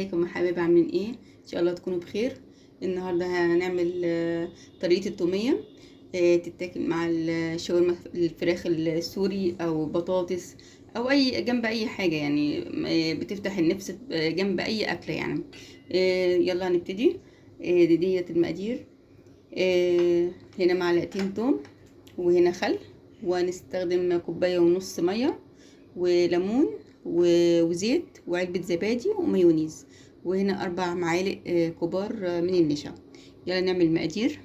ازيكم يا حبايبي، عاملين ايه؟ ان شاء الله تكونوا بخير. النهارده هنعمل طريقه التوميه، تتاكل مع الشاورما الفراخ السوري او بطاطس او اي جنب اي حاجه يعني. بتفتح النفس جنب اي اكله يعني. يلا هنبتدي. ديت المقادير. هنا معلقتين توم، وهنا خل، وهنستخدم كوبايه ونص ميه، وليمون، وزيت، وعلبة زبادي، ومايونيز، وهنا 4 معالق كبار من النشا. يلا نعمل المقادير.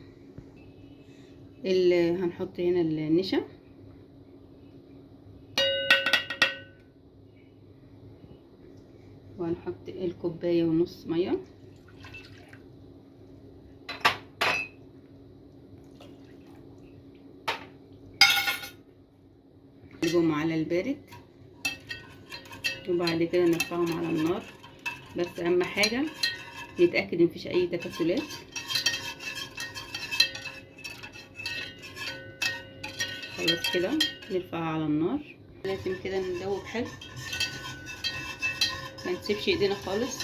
هنحط هنا النشا، وهنحط الكوباية ونص مية، نقلبهم على البارد، وبعد كده نرفعهم على النار. بس اهم حاجة نتأكد ان مفيش اي تكتلات. خلاص كده نرفعها على النار. لازم كده ندوب حلو، ما نسيبش ايدينا خالص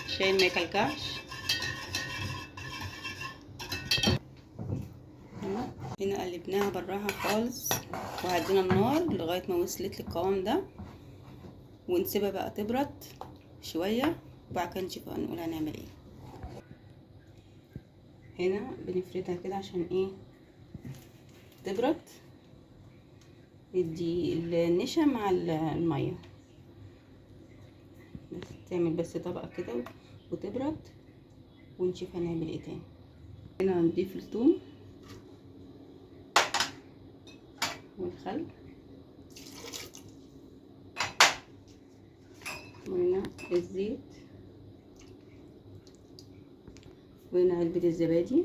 عشان ما يكلكعش. هنا قلبناها براها خالص، وهدينا النار لغايه ما وصلت للقوام ده، ونسيبها بقى تبرد شويه، وبعد كده نشوف هنقول هنعمل ايه. هنا بنفردها كده عشان ايه؟ تبرد، ندي النشا مع الميه، بس تعمل بس طبقه كده وتبرد، ونشوف هنعمل ايه تاني. هنا هنضيف الثوم والخل، وهنا الزيت، وهنا علبة الزبادي،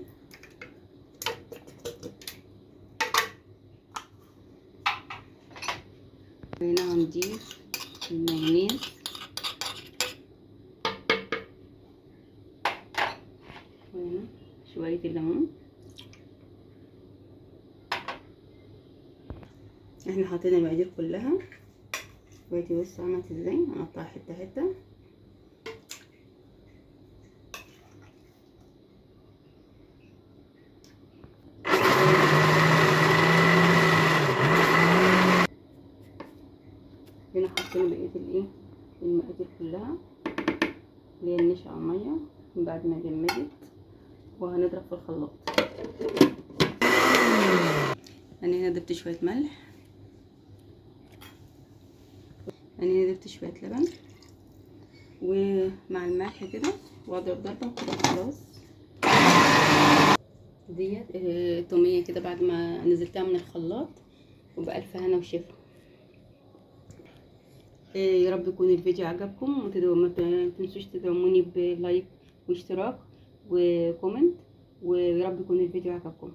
وهنا هنضيف المايونيز، وهنا شوية الليمون. احنا حاطين المقادير كلها، وادي بص عملت ازاي. هنقطعها حته حته. هنا حاطين بقيه المقادير كلها، اللي هي النشا على الميه من بعد ما جمدت، وهنضرب في الخلاط. انا هنا ضفت شويه ملح، انا هنا ضفت شويه لبن، ومع الملح كده، واضرب ضربه كده خلاص. ديت توميه كده بعد ما نزلتها من الخلاط، وبألف هنا وشفا. يا رب يكون الفيديو عجبكم، ما تنسوش تدعموني بلايك واشتراك وكومنت، ويا رب يكون الفيديو عجبكم.